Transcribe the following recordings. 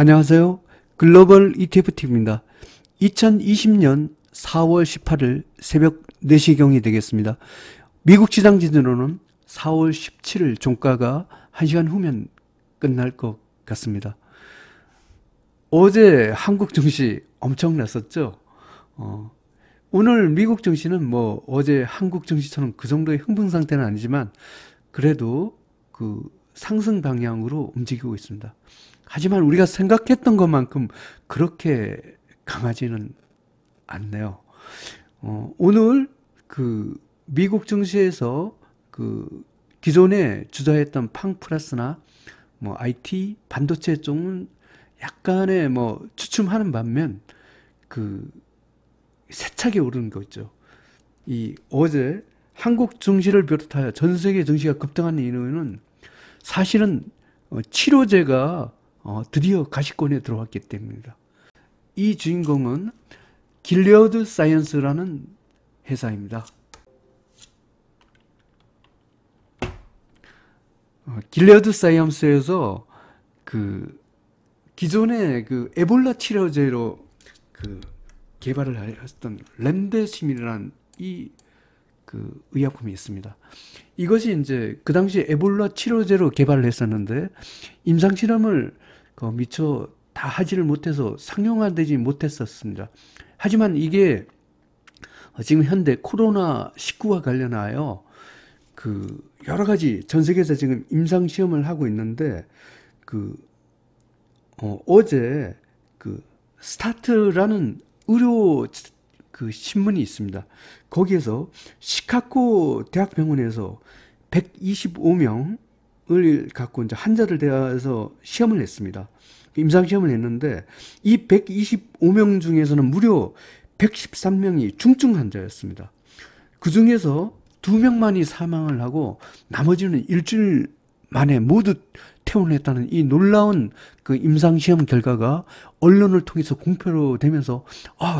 안녕하세요. 글로벌 ETFTV입니다. 2020년 4월 18일 새벽 4시경이 되겠습니다. 미국 시장 기준으로는 4월 17일 종가가 1시간 후면 끝날 것 같습니다. 어제 한국 증시 엄청났었죠. 오늘 미국 증시는 뭐 어제 한국 증시처럼 그 정도의 흥분 상태는 아니지만 그래도 그 상승 방향으로 움직이고 있습니다. 하지만 우리가 생각했던 것만큼 그렇게 강하지는 않네요. 오늘 그 미국 증시에서 그 기존에 주저했던 팡플러스나 뭐 IT, 반도체 쪽은 약간의 뭐 주춤하는 반면 그 세차게 오르는 거 있죠. 이 어제 한국 증시를 비롯하여 전 세계 증시가 급등한 이유는 사실은 치료제가 드디어 가시권에 들어왔기 때문입니다. 이 주인공은 길리어드 사이언스라는 회사입니다. 길리어드 사이언스에서 그 기존의 그 에볼라 치료제로 그 개발을 했던 렘데시밀이라는 이 그 의약품이 있습니다. 이것이 이제 그 당시 에볼라 치료제로 개발을 했었는데 임상 실험을 미처 다 하지를 못해서 상용화되지 못했었습니다. 하지만 이게 지금 현대 코로나19와 관련하여 그 여러 가지 전 세계에서 지금 임상 시험을 하고 있는데 어제 그 스타트라는 의료 그 신문이 있습니다. 거기에서 시카고 대학병원에서 125명을 갖고 이제 환자를 대해서 시험을 했습니다. 임상 시험을 했는데 이 125명 중에서는 무려 113명이 중증 환자였습니다. 그 중에서 2명만이 사망을 하고 나머지는 일주일 만에 모두 퇴원했다는 이 놀라운 그 임상 시험 결과가 언론을 통해서 공표로 되면서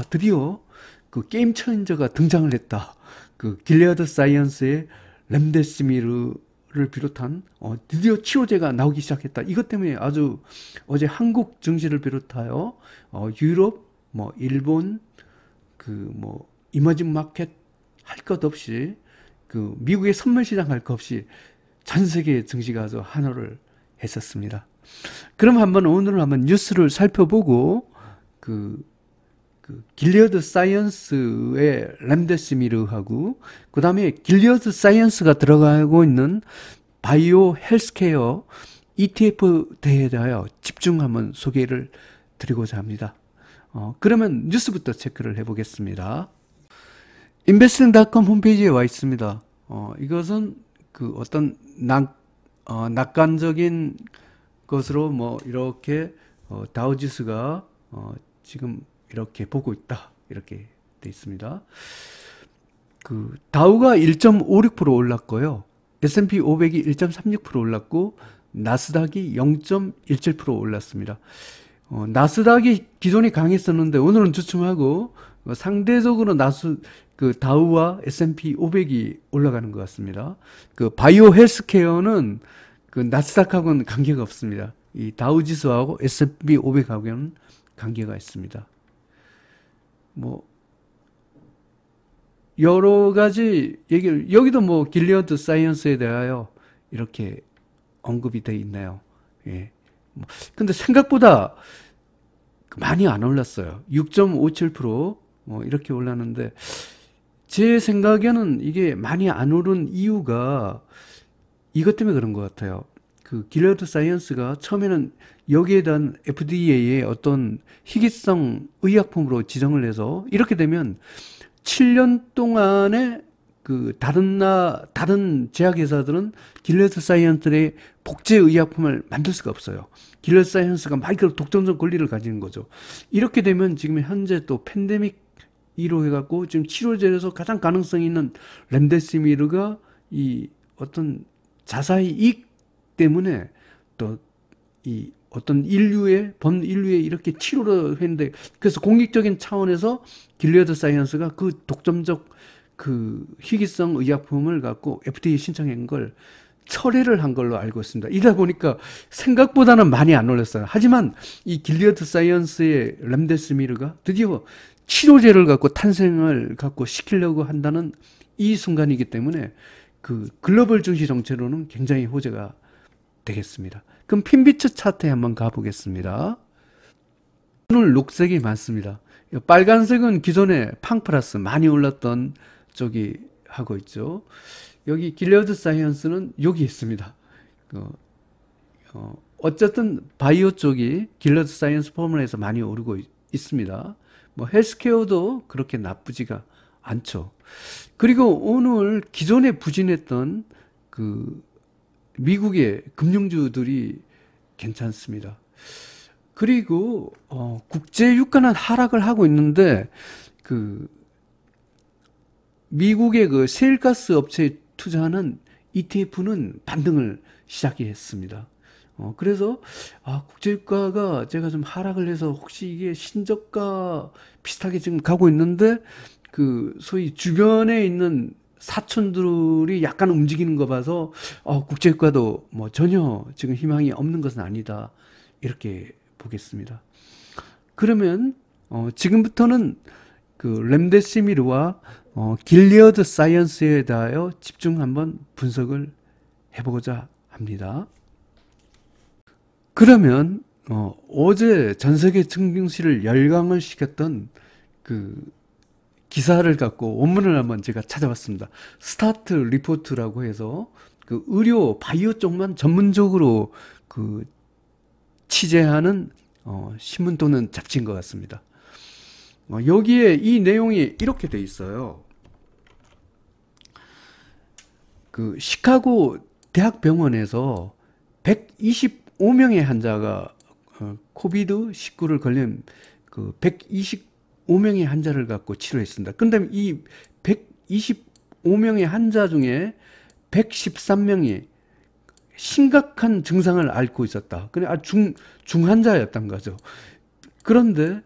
드디어 그 게임 체인저가 등장을 했다. 그 길리어드 사이언스의 렘데시미르를 비롯한 드디어 치료제가 나오기 시작했다. 이것 때문에 아주 어제 한국 증시를 비롯하여 유럽, 뭐 일본, 그 뭐 이머징 마켓 할 것 없이 그 미국의 선물 시장 할 것 없이 전 세계 증시가 아주 환호를 했었습니다. 그럼 오늘은 한번 뉴스를 살펴보고 그 길리어드 사이언스의 렘데시미르하고 그 다음에 길리어드 사이언스가 들어가고 있는 바이오 헬스케어 ETF에 대하여 집중 한번 소개를 드리고자 합니다. 그러면 뉴스부터 체크를 해보겠습니다. investing.com 홈페이지에 와 있습니다. 이것은 그 어떤 낙관적인 것으로 뭐 이렇게 다우지수가 지금 이렇게 보고 있다. 이렇게 돼 있습니다. 그 다우가 1.56% 올랐고요. S&P 500이 1.36% 올랐고 나스닥이 0.17% 올랐습니다. 나스닥이 기존에 강했었는데 오늘은 주춤하고 상대적으로 그 다우와 S&P 500이 올라가는 것 같습니다. 그 바이오 헬스케어는 그 나스닥하고는 관계가 없습니다. 이 다우 지수하고 S&P 500하고는 관계가 있습니다. 뭐 여러 가지 얘기를 여기도 뭐 길리어드 사이언스에 대하여 이렇게 언급이 되어 있네요. 예. 근데 생각보다 많이 안 올랐어요. 6.57% 이렇게 올랐는데 제 생각에는 이게 많이 안 오른 이유가 이것 때문에 그런 것 같아요. 그 길리어드 사이언스가 처음에는 여기에 대한 FDA의 어떤 희귀성 의약품으로 지정을 해서 이렇게 되면 7년 동안에 그 다른 제약회사들은 길리어드 사이언스의 복제 의약품을 만들 수가 없어요. 길리어드 사이언스가 마이크로 독점적 권리를 가지는 거죠. 이렇게 되면 지금 현재 또 팬데믹2로 해갖고 지금 치료제에서 가장 가능성이 있는 렘데시미르가 이 어떤 자사의 이익 때문에 또 이 어떤 인류의 이렇게 치료를 했는데 그래서 공익적인 차원에서 길리어드 사이언스가 그 독점적 그 희귀성 의약품을 갖고 FDA 신청한 걸 철회를 한 걸로 알고 있습니다. 이다 보니까 생각보다는 많이 안 올랐어요. 하지만 이 길리어드 사이언스의 렘데시미르가 드디어 치료제를 갖고 탄생을 갖고 시키려고 한다는 이 순간이기 때문에 그 글로벌 증시 정체로는 굉장히 호재가 되겠습니다. 그럼 핀비츠 차트에 한번 가보겠습니다. 오늘 녹색이 많습니다. 빨간색은 기존에 팡플러스 많이 올랐던 쪽이 하고 있죠. 여기 길리어드 사이언스는 여기 있습니다. 어쨌든 바이오 쪽이 길리어드 사이언스 포뮬러에서 많이 오르고 있습니다. 뭐 헬스케어도 그렇게 나쁘지가 않죠. 그리고 오늘 기존에 부진했던 그 미국의 금융주들이 괜찮습니다. 그리고 국제 유가는 하락을 하고 있는데 그 미국의 그 셰일가스 업체에 투자하는 ETF는 반등을 시작했습니다. 그래서 국제 유가가 제가 좀 하락을 해서 혹시 이게 신저가 비슷하게 지금 가고 있는데 그 소위 주변에 있는 사촌들이 약간 움직이는 거 봐서 국제 유가도 뭐 전혀 지금 희망이 없는 것은 아니다 이렇게 보겠습니다. 그러면 지금부터는 그 렘데시미르와 길리어드 사이언스에 대하여 집중 한번 분석을 해보고자 합니다. 그러면 어제 전 세계 증시를 열광을 시켰던 그 기사를 갖고 원문을 한번 제가 찾아봤습니다. 스타트 리포트라고 해서 그 의료 바이오 쪽만 전문적으로 그 취재하는 신문 또는 잡지인 것 같습니다. 여기에 이 내용이 이렇게 돼 있어요. 그 시카고 대학병원에서 125명의 환자가 코비드19를 걸린 그 125명의 환자를 갖고 치료했습니다. 그런데 이 125명의 환자 중에 113명이 심각한 증상을 앓고 있었다. 그래, 중환자였던 거죠. 그런데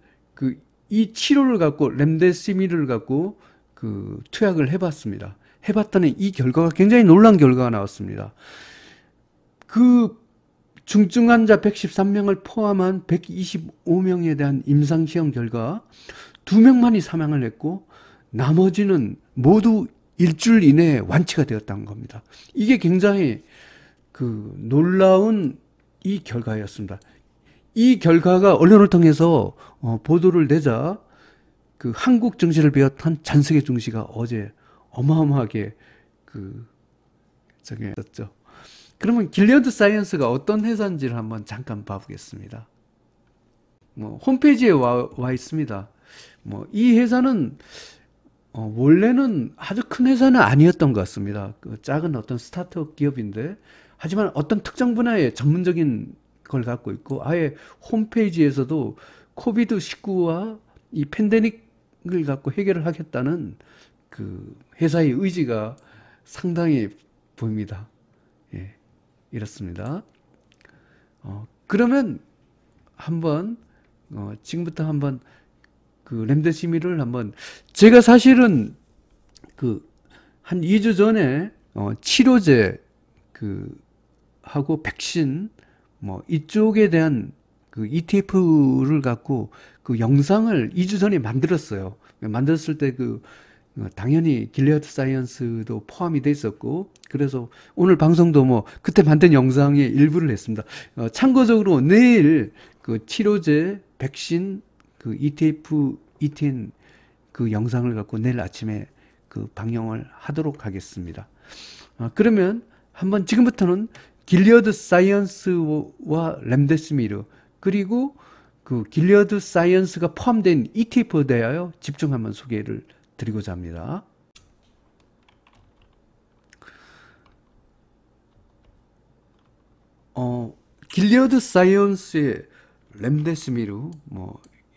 이 치료를 갖고 렘데시미르를 갖고 그 투약을 해봤습니다. 해봤더니 이 결과가 굉장히 놀라운 결과가 나왔습니다. 그 중증 환자 113명을 포함한 125명에 대한 임상시험 결과 2명만이 사망을 했고 나머지는 모두 일주일 이내에 완치가 되었다는 겁니다. 이게 굉장히 그 놀라운 이 결과였습니다. 이 결과가 언론을 통해서 보도를 내자 그 한국 증시를 비롯한 전 세계 증시가 어제 어마어마하게 저게 있었죠. 그러면 길리어드 사이언스가 어떤 회사인지를 한번 잠깐 봐보겠습니다. 홈페이지에 와 있습니다. 이 회사는 원래는 아주 큰 회사는 아니었던 것 같습니다. 그 작은 어떤 스타트업 기업인데 하지만 어떤 특정 분야의 전문적인 걸 갖고 있고 아예 홈페이지에서도 코비드19와 이 팬데믹을 갖고 해결을 하겠다는 그 회사의 의지가 상당히 보입니다. 예, 이렇습니다. 그러면 한번 지금부터 한번 그 렘데시미르를 한번 제가 사실은 그 한 2주 전에 치료제 하고 백신 이쪽에 대한 그 ETF를 갖고 그 영상을 2주 전에 만들었어요. 만들었을 때 당연히 길리어드 사이언스도 포함이 돼 있었고 그래서 오늘 방송도 그때 만든 영상의 일부를 했습니다. 참고적으로 내일 그 치료제 백신 그 ETF ETN 그 영상을 갖고 내일 아침에 그 방영을 하도록 하겠습니다. 그러면 한번 지금부터는 길리어드 사이언스와 렘데시미르 그리고 그 길리어드 사이언스가 포함된 ETF에 대하여 집중 한번 소개를 드리고자 합니다. 길리어드 사이언스의 렘데시미르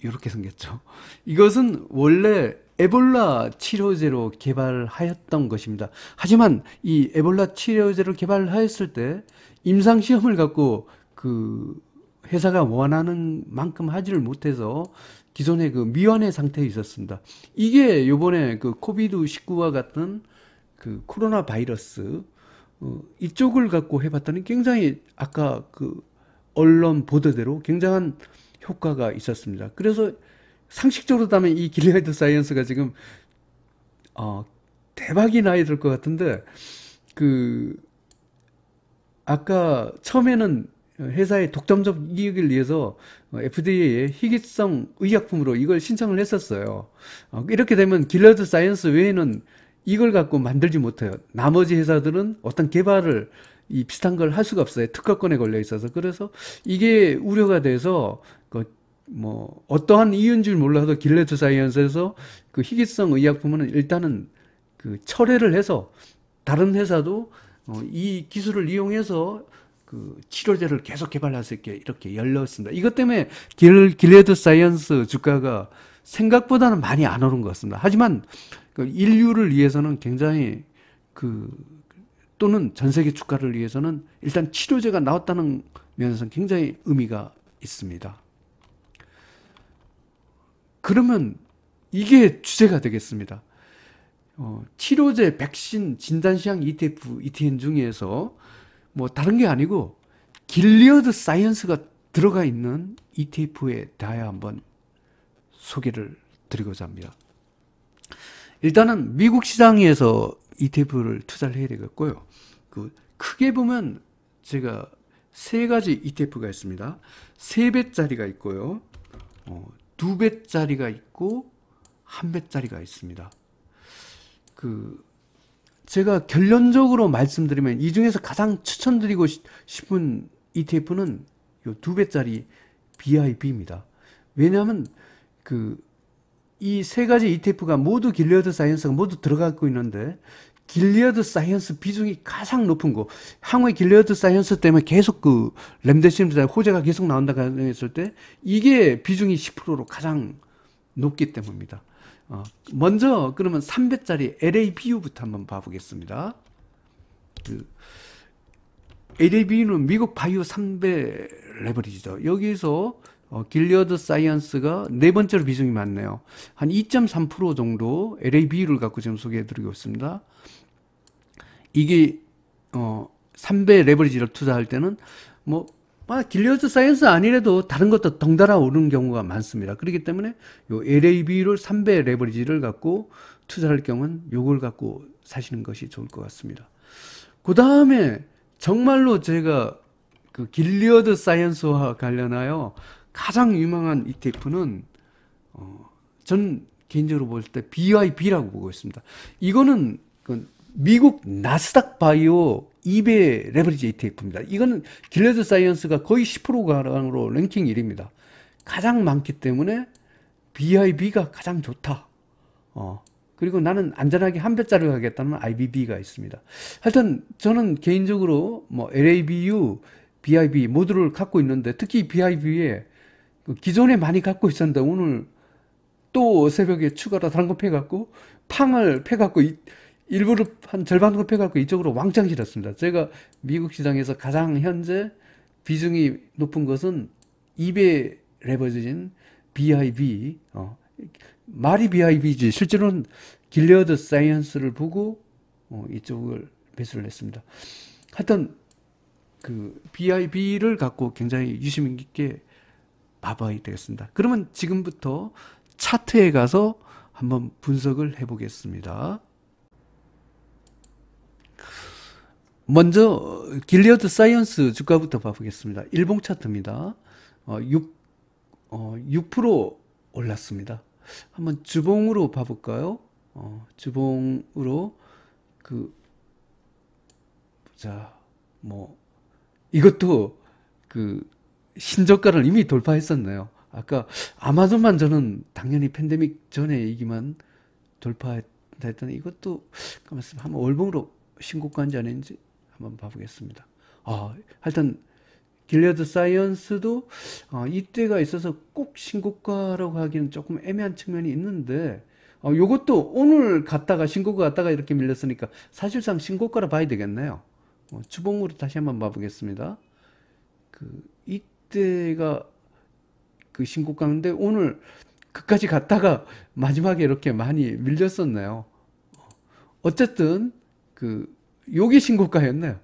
이렇게 생겼죠. 이것은 원래 에볼라 치료제로 개발하였던 것입니다. 하지만 이 에볼라 치료제를 개발하였을 때 임상시험을 갖고 그 회사가 원하는 만큼 하지를 못해서 기존의 그 미완의 상태에 있었습니다. 이게 요번에 그 코비드19와 같은 그 코로나 바이러스 이쪽을 갖고 해봤더니 굉장히 아까 그 언론 보도대로 굉장한 효과가 있었습니다. 그래서 상식적으로 따면 이 길리아드 사이언스가 지금 대박이 나야 될 것 같은데, 그 아까 처음에는 회사의 독점적 이익을 위해서 FDA에 희귀성 의약품으로 이걸 신청을 했었어요. 이렇게 되면 길리아드 사이언스 외에는 이걸 갖고 만들지 못해요. 나머지 회사들은 어떤 개발을 이 비슷한 걸 할 수가 없어요. 특허권에 걸려 있어서. 그래서 이게 우려가 돼서 뭐 어떠한 이유인 줄 몰라도 길리아드 사이언스에서 그 희귀성 의약품은 일단은 그 철회를 해서 다른 회사도 이 기술을 이용해서 그 치료제를 계속 개발할 수 있게 이렇게 열렸습니다. 이것 때문에 길리아드 사이언스 주가가 생각보다는 많이 안 오른 것 같습니다. 하지만 그 인류를 위해서는 굉장히 또는 전 세계 주가를 위해서는 일단 치료제가 나왔다는 면에서는 굉장히 의미가 있습니다. 그러면 이게 주제가 되겠습니다. 치료제, 백신, 진단시황 ETF, ETN 중에서 뭐 다른 게 아니고 길리아드 사이언스가 들어가 있는 ETF에 대하여 한번 소개를 드리고자 합니다. 일단은 미국 시장에서 ETF를 투자를 해야 되겠고요. 크게 보면 제가 세 가지 ETF가 있습니다. 3배짜리가 있고요. 2배짜리가 있고 1배짜리가 있습니다. 제가 결론적으로 말씀드리면 이 중에서 가장 추천드리고 싶은 ETF는 요 2배짜리 BIB입니다. 왜냐하면 이 세 가지 ETF가 모두 길리아드 사이언스가 모두 들어가고 있는데 길리아드 사이언스 비중이 가장 높은 거, 향후에 길리아드 사이언스 때문에 계속 렘데시비르 호재가 계속 나온다고 했을 때 이게 비중이 10%로 가장 높기 때문입니다. 먼저 그러면 3배짜리 LABU부터 한번 봐보겠습니다. LABU는 미국 바이오 3배 레버리지죠. 여기서 길리아드 사이언스가 네 번째로 비중이 많네요. 한 2.3% 정도 LABU를 갖고 지금 소개해드리고 있습니다. 이게 3배 레버리지를 투자할 때는 길리아드 사이언스 아니래도 다른 것도 덩달아 오르는 경우가 많습니다. 그렇기 때문에 요 LABU를 3배 레버리지를 갖고 투자할 경우는 요걸 갖고 사시는 것이 좋을 것 같습니다. 그 다음에 정말로 제가 길리아드 사이언스와 관련하여 가장 유명한 ETF는 전 개인적으로 볼 때 BIB라고 보고 있습니다. 이거는 미국 나스닥 바이오 2배 레버리지 ETF입니다. 이거는 길리아드 사이언스가 거의 10%가량으로 랭킹 1위입니다. 가장 많기 때문에 BIB가 가장 좋다. 그리고 나는 안전하게 1배짜리 가겠다면 IBB가 있습니다. 하여튼 저는 개인적으로 LABU, BIB 모두를 갖고 있는데 특히 BIB에 기존에 많이 갖고 있었는데 오늘 또 새벽에 추가로 다른 거 패갖고 팡을 패갖고 일부러 한 절반 정도 패갖고 이쪽으로 왕창 실었습니다. 제가 미국 시장에서 가장 현재 비중이 높은 것은 2배 레버리지인 BIB, 말이 BIB지 실제로는 길리아드 사이언스를 보고 이쪽을 매수를 했습니다. 하여튼 BIB를 갖고 굉장히 유심 있게 봐봐야 되겠습니다. 그러면 지금부터 차트에 가서 한번 분석을 해보겠습니다. 먼저 길리아드 사이언스 주가부터 봐보겠습니다. 일봉 차트입니다. 6% 올랐습니다. 한번 주봉으로 봐볼까요? 주봉으로 이것도 신저가를 이미 돌파했었네요. 아까 아마존만 저는 당연히 팬데믹 전에 얘기만 돌파했더니 이것도 한번 월봉으로 신고가인지 아닌지 한번 봐보겠습니다. 하여튼 길리아드 사이언스도 이때가 있어서 꼭 신고가라고 하기는 조금 애매한 측면이 있는데 요것도 오늘 갔다가 신고가 갔다가 이렇게 밀렸으니까 사실상 신고가라 봐야 되겠네요. 주봉으로 다시 한번 봐보겠습니다. 이때가 신고가인데 오늘 그까지 갔다가 마지막에 이렇게 많이 밀렸었네요. 어쨌든 요게 신고가였네요.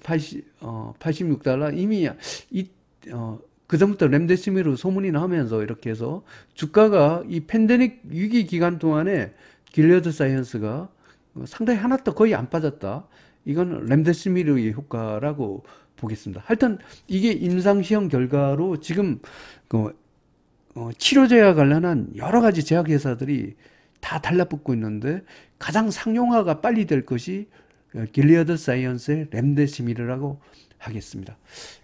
86달러. 이미 그 전부터 렘데시미르 소문이 나면서 이렇게 해서 주가가 이 팬데믹 위기 기간 동안에 길리어드 사이언스가 상당히 하나도 거의 안 빠졌다. 이건 렘데시미르의 효과라고 보겠습니다. 하여튼 이게 임상시험 결과로 지금 치료제와 관련한 여러 가지 제약회사들이 다 달라붙고 있는데 가장 상용화가 빨리 될 것이 길리어드 사이언스의 렘데시미르라고 하겠습니다.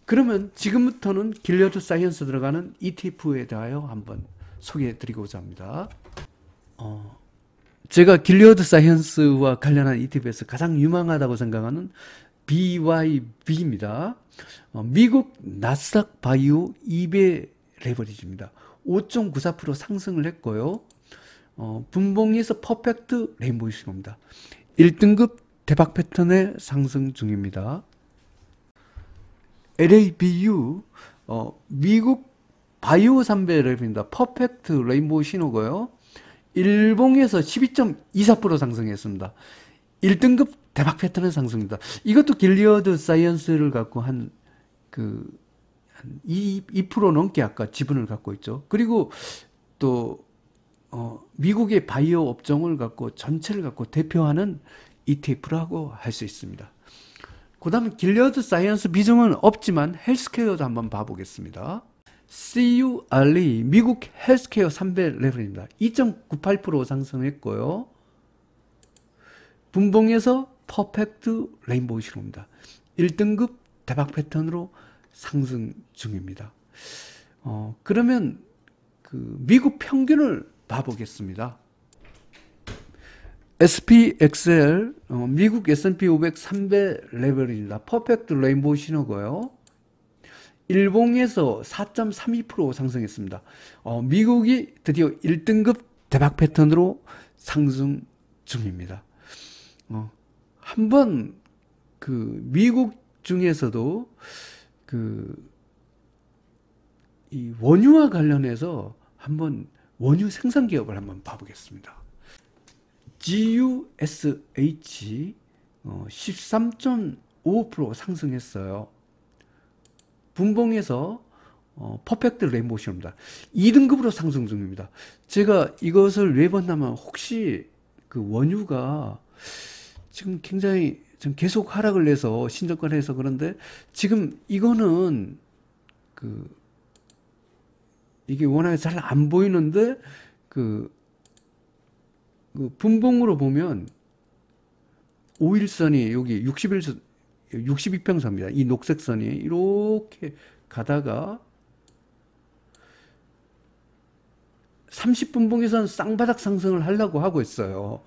그러면 지금부터는 길리어드 사이언스 들어가는 ETF에 대하여 한번 소개해 드리고자 합니다. 제가 길리어드 사이언스와 관련한 ETF에서 가장 유망하다고 생각하는 BYB입니다. 미국 나스닥 바이오 2배 레버리지입니다. 5.94% 상승을 했고요. 분봉에서 퍼펙트 레인보우 신호입니다. 1등급 대박 패턴의 상승 중입니다. LABU 미국 바이오 3배 레버리입니다. 퍼펙트 레인보우 신호고요. 일봉에서 12.24% 상승했습니다. 1등급 대박 패턴의 상승입니다. 이것도 길리어드 사이언스를 갖고 한 2% 넘게 아까 지분을 갖고 있죠. 그리고 또 미국의 바이오 업종을 갖고 전체를 갖고 대표하는 ETF라고 할 수 있습니다. 그 다음에 길리어드 사이언스 비중은 없지만 헬스케어도 한번 봐보겠습니다. CURE 미국 헬스케어 3배 레벨입니다. 2.98% 상승했고요. 분봉에서 퍼펙트 레인보우 신호입니다. 1등급 대박 패턴으로 상승 중입니다. 그러면 미국 평균을 봐보겠습니다. SPXL 미국 S&P 500 3배 레벨입니다. 퍼펙트 레인보우 신호고요. 일봉에서 4.32% 상승했습니다. 미국이 드디어 1등급 대박 패턴으로 상승 중입니다. 한번 미국 중에서도 이 원유와 관련해서 한번 원유 생산 기업을 한번 봐보겠습니다. GUSH 13.55% 상승했어요. 분봉에서 퍼펙트 레인보우 신호입니다. 2등급으로 상승 중입니다. 제가 이것을 왜 봤냐면 혹시 원유가 지금 굉장히 좀 계속 하락을 해서 신저가를 해서 그런데 지금 이거는 이게 워낙에 잘 안 보이는데 분봉으로 보면 5일선이 여기 62평선입니다. 이 녹색 선이 이렇게 가다가 30분봉에서는 쌍바닥 상승을 하려고 하고 있어요.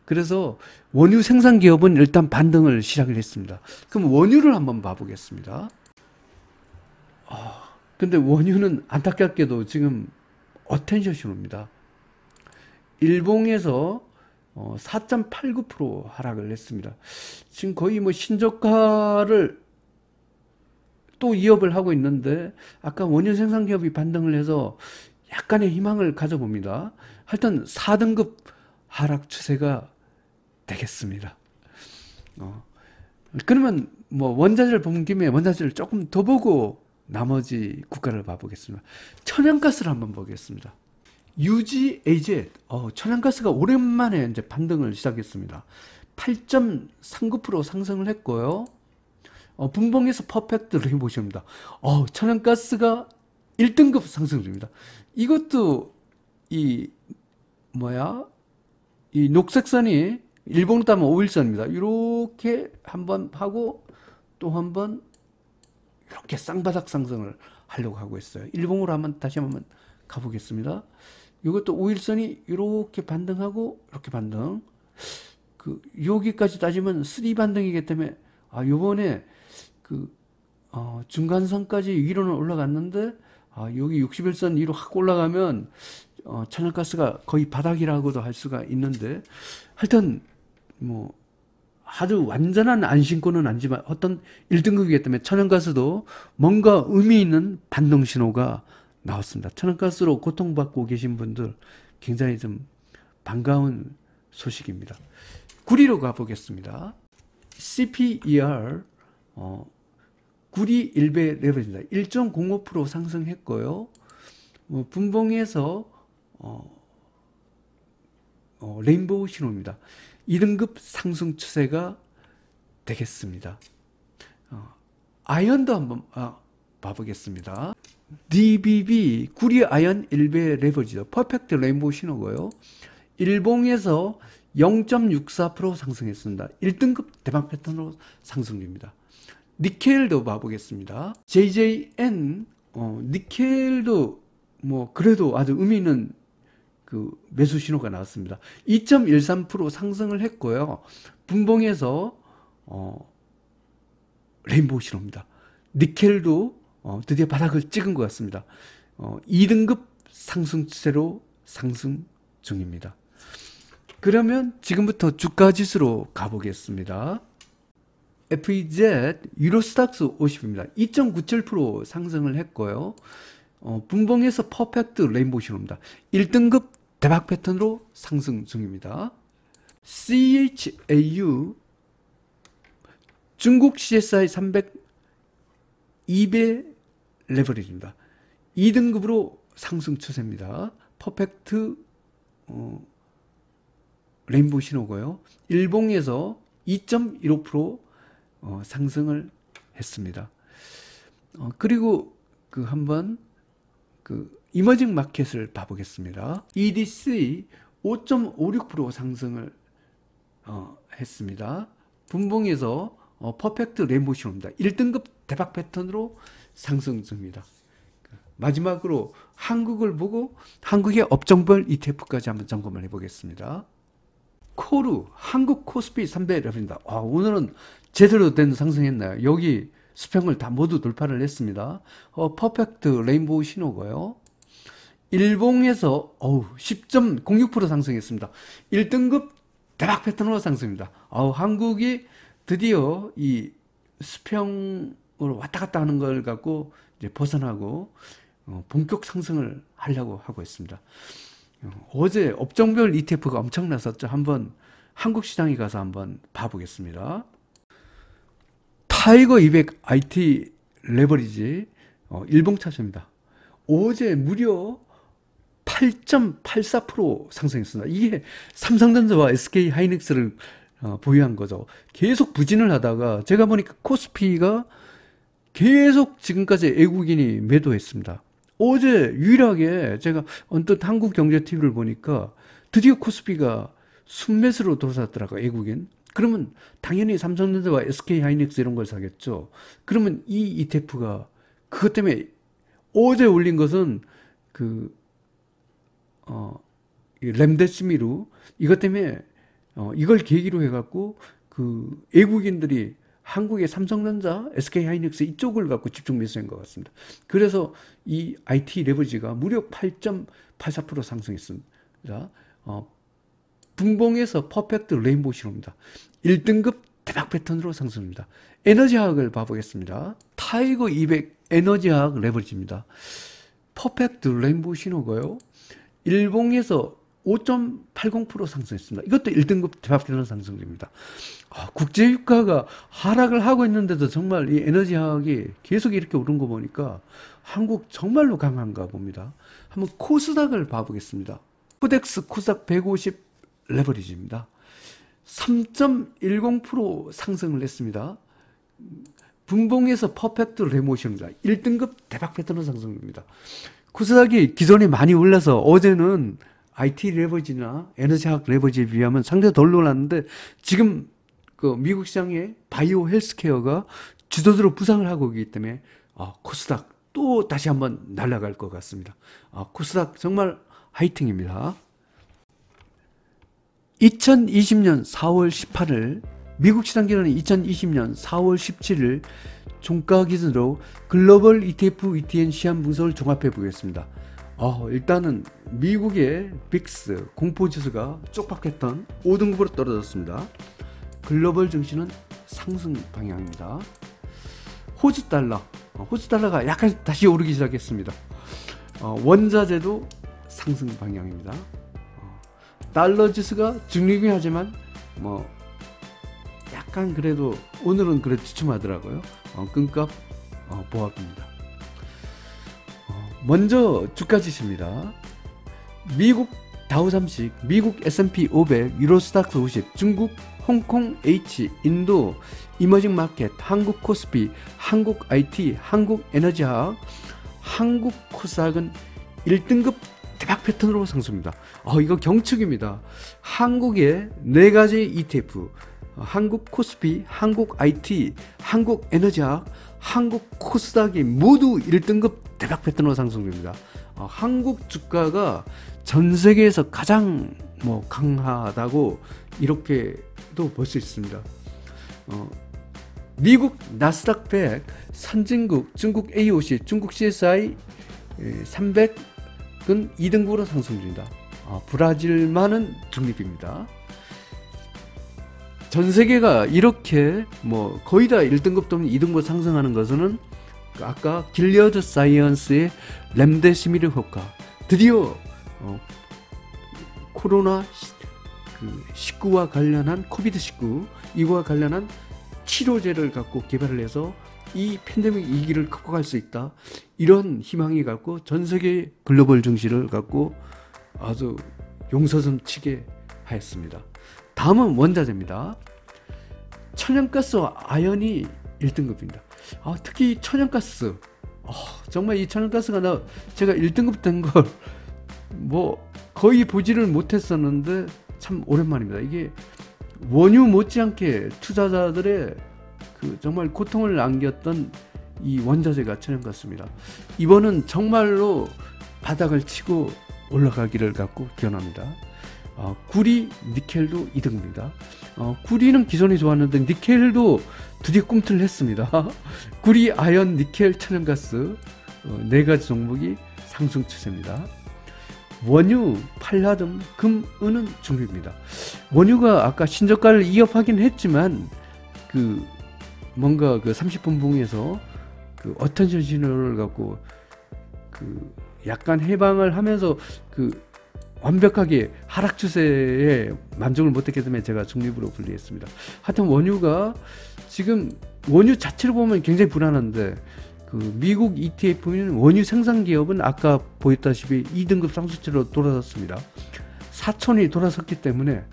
그래서 원유 생산 기업은 일단 반등을 시작을 했습니다. 그럼 원유를 한번 봐보겠습니다. 근데 원유는 안타깝게도 지금 어텐션 신호입니다. 일봉에서 4.89% 하락을 했습니다. 지금 거의 신저가를 또 이업을 하고 있는데 아까 원유 생산 기업이 반등을 해서 약간의 희망을 가져봅니다. 하여튼 4등급 하락 추세가 되겠습니다. 그러면 원자재를 본 김에 원자재를 조금 더 보고 나머지 국가를 봐보겠습니다. 천연가스를 한번 보겠습니다. UGAZ 천연가스가 오랜만에 이제 반등을 시작했습니다. 8.39% 상승을 했고요. 분봉에서 퍼펙트 레인보우 신호입니다. 천연가스가 1등급 상승 중입니다. 이것도 이 녹색선이 일봉 따면 5일선입니다. 이렇게 한번 하고 또 한번 이렇게 쌍바닥 상승을 하려고 하고 있어요. 일봉으로 다시 한번 가보겠습니다. 이것도 5일선이 이렇게 반등하고 이렇게 반등. 여기까지 따지면 3 반등이기 때문에 요번에 중간선까지 위로는 올라갔는데 여기 61선 위로 확 올라가면 천연가스가 거의 바닥이라고도 할 수가 있는데 하여튼 아주 완전한 안심권은 아니지만 어떤 1등급이기 때문에 천연가스도 뭔가 의미 있는 반등 신호가 나왔습니다. 천연가스로 고통받고 계신 분들 굉장히 좀 반가운 소식입니다. 구리로 가보겠습니다. CPER 구리 1배 레버리지입니다. 1.05% 상승했고요. 분봉에서 레인보우 신호입니다. 2등급 상승 추세가 되겠습니다. 아이언도 한번 봐보겠습니다. DBB 구리 아이언 1배 레버리지죠. 퍼펙트 레인보우 신호고요. 일봉에서 0.64% 상승했습니다. 1등급 대박 패턴으로 상승 중입니다. 니켈도 봐보겠습니다. JJN 니켈도 그래도 아주 의미 있는 그 매수 신호가 나왔습니다. 2.13% 상승을 했고요. 분봉에서 레인보우 신호입니다. 니켈도 드디어 바닥을 찍은 것 같습니다. 2등급 상승 추세로 상승 중입니다. 그러면 지금부터 주가 지수로 가보겠습니다. FEZ 유로스탁스 50입니다. 2.97% 상승을 했고요. 분봉에서 퍼펙트 레인보우 신호입니다. 1등급 대박 패턴으로 상승 중입니다. CHAU 중국 CSI 300 2배 레버리지입니다. 2등급으로 상승 추세입니다. 퍼펙트 레인보우 신호고요. 일봉에서 2.15% 상승을 했습니다. 그리고 한번 이머징 마켓을 봐보겠습니다. EDC 5.56% 상승을 했습니다. 분봉에서 퍼펙트 레인보우 신호입니다. 1등급 대박 패턴으로 상승 중입니다. 마지막으로 한국을 보고 한국의 업종별 ETF까지 한번 점검을 해보겠습니다. 코르 한국 코스피 3배 레버리지입니다. 오늘은 제대로 된 상승했나요? 여기 수평을 다 모두 돌파를 했습니다. 퍼펙트 레인보우 신호고요. 일봉에서 10.06% 상승했습니다. 1등급 대박 패턴으로 상승입니다. 한국이 드디어 이 수평으로 왔다 갔다 하는 걸 갖고 이제 벗어나고 본격 상승을 하려고 하고 있습니다. 어제 업종별 ETF가 엄청났었죠. 한번 한국 시장에 가서 한번 봐보겠습니다. 타이거 200 IT 레버리지 일봉 차트입니다. 어제 무려 8.84% 상승했습니다. 이게 삼성전자와 SK 하이닉스를 보유한 거죠. 계속 부진을 하다가 제가 보니까 코스피가 계속 지금까지 외국인이 매도했습니다. 어제 유일하게 제가 언뜻 한국경제TV를 보니까 드디어 코스피가 순매수로 돌아섰더라고요. 외국인. 그러면 당연히 삼성전자와 SK하이닉스 이런 걸 사겠죠. 그러면 이 ETF가 그것 때문에 어제 올린 것은 렘데시미루 이것 때문에 이걸 계기로 해갖고 외국인들이 한국의 삼성전자, SK하이닉스 이쪽을 갖고 집중 매수한 것 같습니다. 그래서 이 IT 레버리지가 무려 8.84% 상승했습니다. 분봉에서 퍼펙트 레인보우 신호입니다. 1등급 대박 패턴으로 상승합니다. 에너지화학을 봐보겠습니다. 타이거 200 에너지화학 레버리지입니다. 퍼펙트 레인보우 신호고요. 일봉에서 5.80% 상승했습니다. 이것도 1등급 대박 패턴 상승입니다. 국제유가가 하락을 하고 있는데도 정말 이 에너지화학이 계속 이렇게 오른 거 보니까 한국 정말로 강한가 봅니다. 한번 코스닥을 봐보겠습니다. 코덱스 코스닥 150 레버리지입니다. 3.10% 상승을 했습니다. 분봉에서 퍼펙트 레모션입니다. 1등급 대박 패턴 상승입니다. 코스닥이 기존에 많이 올라서 어제는 IT 레버리지나 에너지학 레버리지에 비하면 상당히 덜 올랐는데 지금 미국 시장의 바이오 헬스케어가 주도주로 부상을 하고 있기 때문에 코스닥 또 다시 한번 날아갈 것 같습니다. 코스닥 정말 화이팅입니다. 2020년 4월 18일 미국 시장 기준은 2020년 4월 17일 종가 기준으로 글로벌 ETF ETN 시한 분석을 종합해 보겠습니다. 일단은 미국의 빅스 공포지수가 쪽박했던 5등급으로 떨어졌습니다. 글로벌 증시는 상승 방향입니다. 호주 달러가 약간 다시 오르기 시작했습니다. 원자재도 상승 방향입니다. 달러 지수가 중립이 하지만 약간 그래도 오늘은 그래도 주춤하더라고요. 끈값 보합입니다. 먼저 주가 지수입니다. 미국 다우30, 미국 S&P 500, 유로스닥스 50, 중국 홍콩 H, 인도 이머징 마켓, 한국 코스피, 한국 IT, 한국 에너지학, 한국 코스닥은 1등급 대박 패턴으로 상승입니다. 이거 경축입니다. 한국의 4가지 ETF, 한국 코스피, 한국 IT, 한국 에너지학, 한국 코스닥이 모두 1등급 대박 패턴으로 상승됩니다. 한국 주가가 전 세계에서 가장 강하다고 이렇게도 볼 수 있습니다. 미국 나스닥 100, 선진국, 중국 AOC, 중국 CSI 300은 2등급으로 상승 중입니다. 브라질만은 중립입니다. 전 세계가 이렇게 거의 다 1등급 또는 2등급 상승하는 것은 아까 길리어드 사이언스의 렘데시비르 효과, 드디어 코로나 19와 관련한 코비드19 이거와 관련한 치료제를 갖고 개발을 해서 이 팬데믹 위기를 극복할 수 있다, 이런 희망이 갖고 전 세계 글로벌 증시를 갖고 아주 용서좀 치게 하였습니다. 다음은 원자재입니다. 천연가스와 아연이 1등급입니다. 특히 천연가스, 정말 이 천연가스가 제가 1등급 된 걸 거의 보지를 못했었는데 참 오랜만입니다. 이게 원유 못지않게 투자자들의 정말 고통을 안겼던 이 원자재가 천연가스입니다. 이번은 정말로 바닥을 치고 올라가기를 갖고 기원합니다. 구리, 니켈도 2등입니다. 구리는 기존에 좋았는데 니켈도 드디어 꿈틀을 했습니다. 구리, 아연, 니켈, 천연가스 4가지 종목이 상승 추세입니다. 원유, 팔라듐, 금, 은은 중립입니다. 원유가 아까 신저가를 이어가긴 했지만 뭔가 30분 봉에서 어텐션 신호를 갖고 약간 해방을 하면서 완벽하게 하락 추세에 만족을 못했기 때문에 제가 중립으로 분리했습니다. 하여튼 원유가 지금 원유 자체를 보면 굉장히 불안한데 미국 ETF는 원유 생산 기업은 아까 보였다시피 2등급 상승세로 돌아섰습니다. 사촌이 돌아섰기 때문에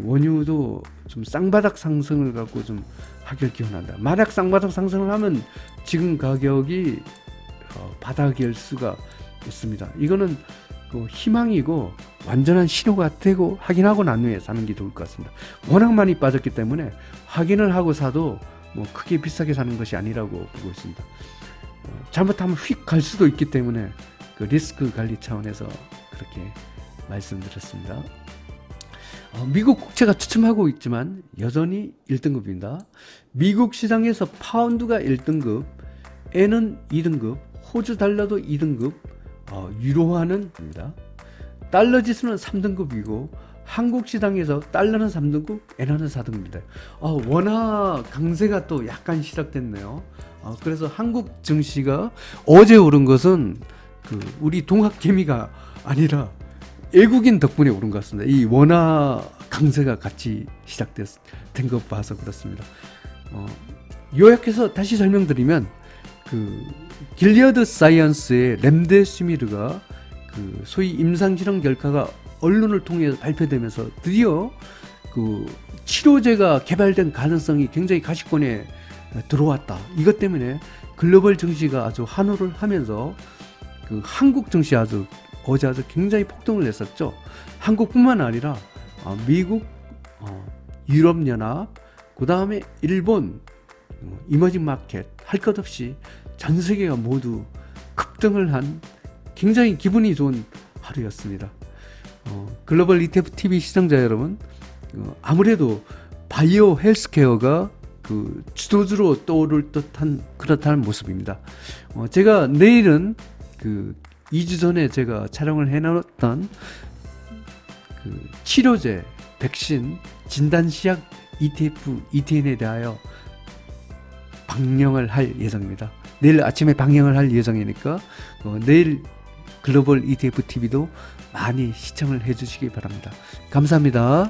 원유도 좀 쌍바닥 상승을 갖고 좀 하길 기원한다. 만약 쌍바닥 상승을 하면 지금 가격이 바닥일 수가 있습니다. 이거는 희망이고 완전한 신호가 되고 확인하고 난 후에 사는 게 좋을 것 같습니다. 워낙 많이 빠졌기 때문에 확인을 하고 사도 크게 비싸게 사는 것이 아니라고 보고 있습니다. 잘못하면 휙 갈 수도 있기 때문에 리스크 관리 차원에서 그렇게 말씀드렸습니다. 미국 국채가 추춤하고 있지만 여전히 1등급입니다. 미국 시장에서 파운드가 1등급, 엔은 2등급, 호주 달러도 2등급, 유로화는 입니다. 달러 지수는 3등급이고 한국 시장에서 달러는 3등급, 엔화는 4등급입니다. 원화 강세가 또 약간 시작됐네요. 그래서 한국 증시가 어제 오른 것은 우리 동학개미가 아니라 외국인 덕분에 오른 것 같습니다. 이 원화 강세가 같이 시작된 것 봐서 그렇습니다. 요약해서 다시 설명드리면 길리어드 사이언스의 렘데시비르가 소위 임상실험 결과가 언론을 통해 발표되면서 드디어 치료제가 개발된 가능성이 굉장히 가시권에 들어왔다. 이것 때문에 글로벌 증시가 아주 환호를 하면서 한국 증시 어제 아주 굉장히 폭등을 했었죠. 한국뿐만 아니라 미국, 유럽연합, 그 다음에 일본, 이머징 마켓 할 것 없이 전 세계가 모두 급등을 한 굉장히 기분이 좋은 하루였습니다. 글로벌 ETF TV 시청자 여러분, 아무래도 바이오 헬스케어가 주도주로 떠오를 듯한 그렇다는 모습입니다. 제가 내일은 2주 전에 제가 촬영을 해놓았던 치료제, 백신, 진단시약 ETF, ETN에 대하여 방영을 할 예정입니다. 내일 아침에 방영을 할 예정이니까 내일 글로벌 ETF TV도 많이 시청을 해주시기 바랍니다. 감사합니다.